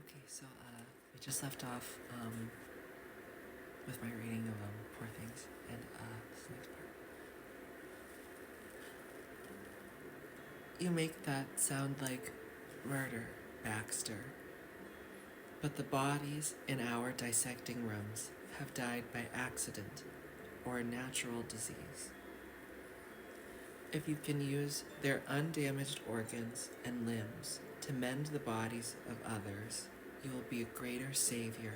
Okay, so we just left off with my reading of Poor Things, and this next part. You make that sound like murder, Baxter. But the bodies in our dissecting rooms have died by accident or a natural disease. If you can use their undamaged organs and limbs to mend the bodies of others, you will be a greater savior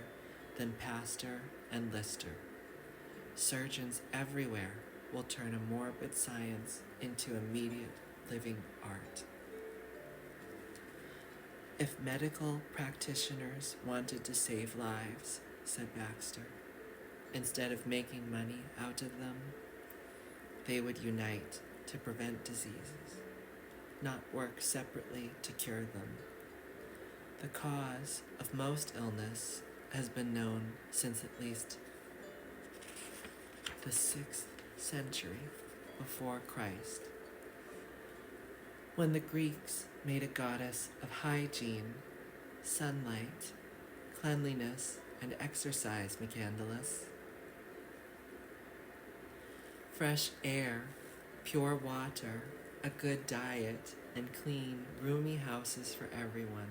than Pasteur and Lister. Surgeons everywhere will turn a morbid science into immediate living art. If medical practitioners wanted to save lives, said Baxter, instead of making money out of them, they would unite to prevent diseases, not work separately to cure them. The cause of most illness has been known since at least the 6th century before Christ, when the Greeks made a goddess of hygiene, sunlight, cleanliness, and exercise, McCandless. Fresh air, pure water, a good diet, and clean, roomy houses for everyone,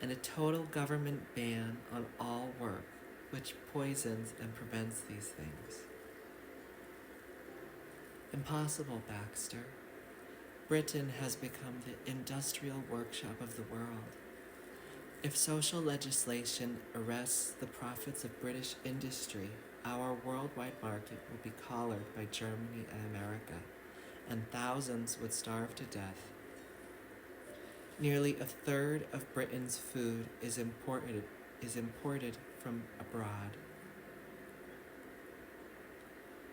and a total government ban on all work which poisons and prevents these things. Impossible, Baxter. Britain has become the industrial workshop of the world. If social legislation arrests the profits of British industry, our worldwide market will be collared by Germany and America, and thousands would starve to death. Nearly a third of Britain's food is imported from abroad.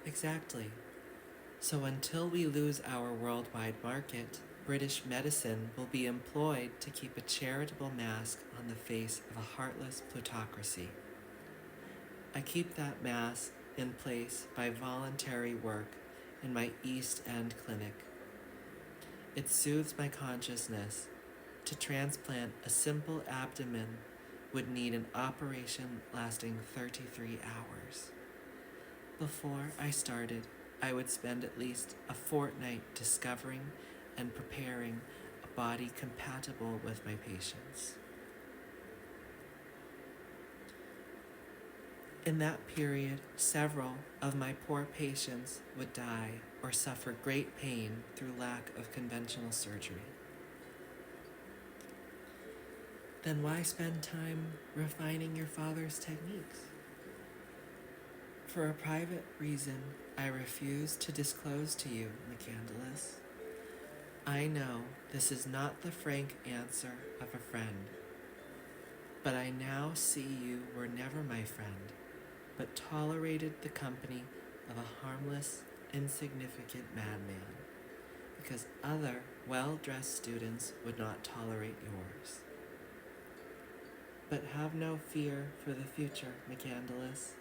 Exactly. So until we lose our worldwide market, British medicine will be employed to keep a charitable mask on the face of a heartless plutocracy. I keep that mask in place by voluntary work in my East End clinic. It soothes my consciousness. To transplant a simple abdomen would need an operation lasting 33 hours. Before I started, I would spend at least a fortnight discovering and preparing a body compatible with my patients. In that period, several of my poor patients would die or suffer great pain through lack of conventional surgery. Then why spend time refining your father's techniques? For a private reason, I refuse to disclose to you, McCandless. I know this is not the frank answer of a friend, but I now see you were never my friend, but tolerated the company of a harmless, insignificant madman, because other well-dressed students would not tolerate yours. But have no fear for the future, McCandless.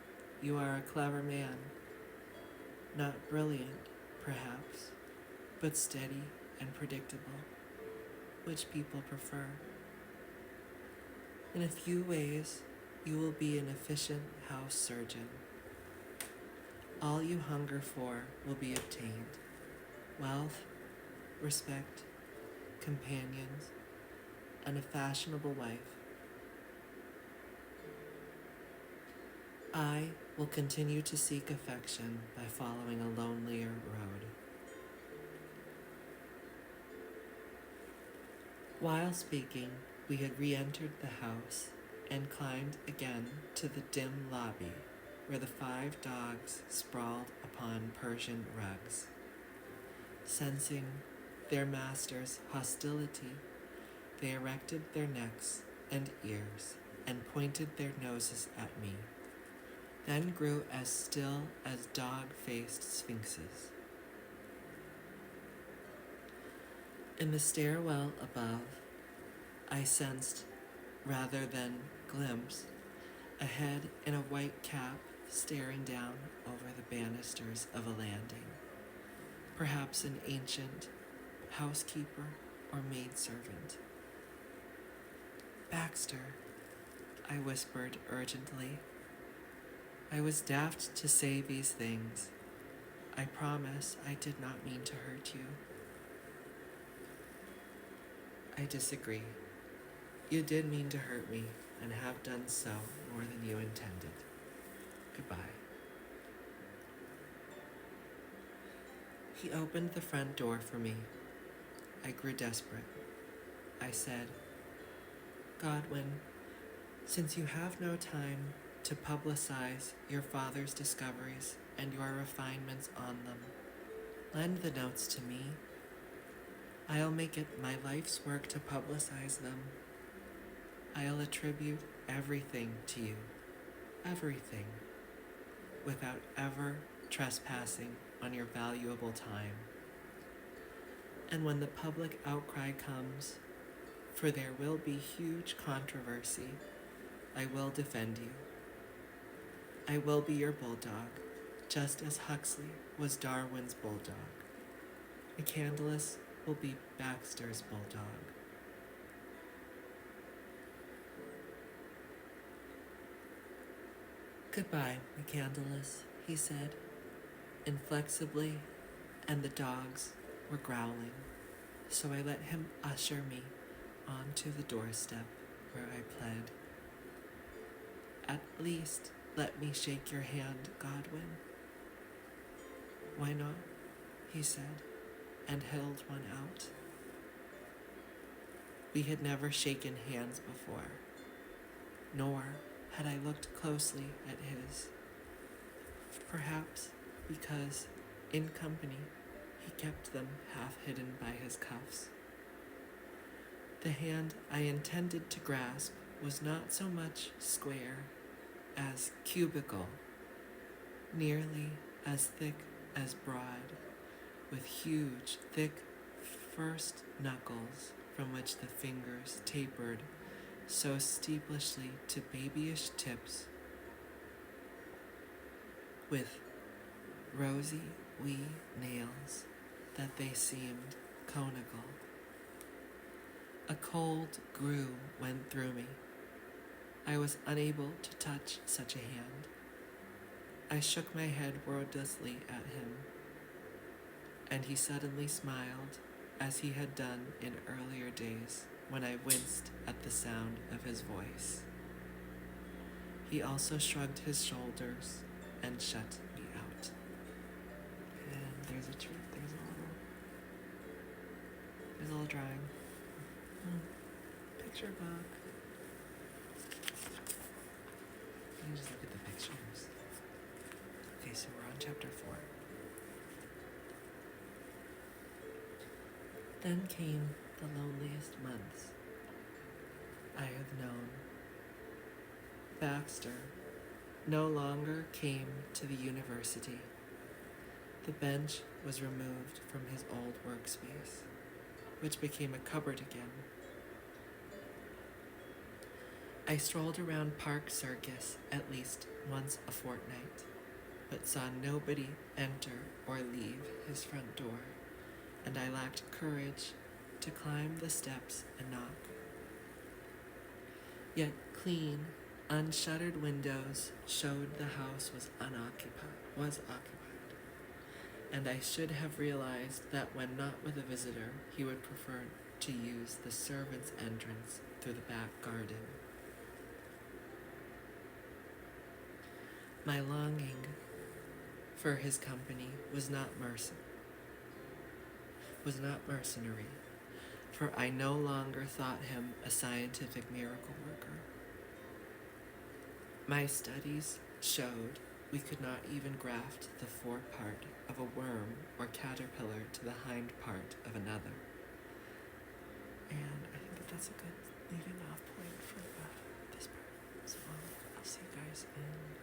You are a clever man. Not brilliant, perhaps, but steady and predictable, which people prefer. In a few ways, you will be an efficient house surgeon. All you hunger for will be obtained: wealth, respect, companions, and a fashionable wife. I will continue to seek affection by following a lonelier road. While speaking, we had re-entered the house and climbed again to the dim lobby where the 5 dogs sprawled upon Persian rugs. Sensing their master's hostility, they erected their necks and ears and pointed their noses at me, then grew as still as dog-faced sphinxes. In the stairwell above, I sensed, rather than glimpsed, a head in a white cap staring down over the banisters of a landing, perhaps an ancient housekeeper or maidservant. Baxter, I whispered urgently. I was daft to say these things. I promise I did not mean to hurt you. I disagree. You did mean to hurt me, and have done so more than you intended. Goodbye. He opened the front door for me. I grew desperate. I said, Godwin, since you have no time to publicize your father's discoveries and your refinements on them, lend the notes to me. I'll make it my life's work to publicize them. I'll attribute everything to you, everything, without ever trespassing on your valuable time. And when the public outcry comes, for there will be huge controversy, I will defend you. I will be your bulldog, just as Huxley was Darwin's bulldog. McCandless will be Baxter's bulldog. Goodbye, McCandless, he said, inflexibly, and the dogs were growling, so I let him usher me onto the doorstep where I pled. At least let me shake your hand, Godwin. Why not? He said, and held one out. We had never shaken hands before, nor had I looked closely at his. Perhaps because, in company, he kept them half hidden by his cuffs. The hand I intended to grasp was not so much square as cubical, nearly as thick as broad, with huge, thick first knuckles from which the fingers tapered so steepishly to babyish tips, with rosy wee nails that they seemed conical. A cold groove went through me. I was unable to touch such a hand. I shook my head wordlessly at him, and he suddenly smiled as he had done in earlier days when I winced at the sound of his voice. He also shrugged his shoulders and shut me out. And there's a treat, there's a little drawing. Picture book. Let me just look at the pictures. Okay, so we're on chapter 4. Then came the loneliest months I have known. Baxter no longer came to the university. The bench was removed from his old workspace, which became a cupboard again. I strolled around Park Circus at least once a fortnight, but saw nobody enter or leave his front door, and I lacked courage to climb the steps and knock. Yet clean, unshuttered windows showed the house was occupied, and I should have realized that when not with a visitor, he would prefer to use the servants' entrance through the back garden. My longing for his company was not mercenary, for I no longer thought him a scientific miracle worker. My studies showed we could not even graft the forepart of a worm or caterpillar to the hind part of another. And I think that's a good leaving off point for this part. So I'll see you guys in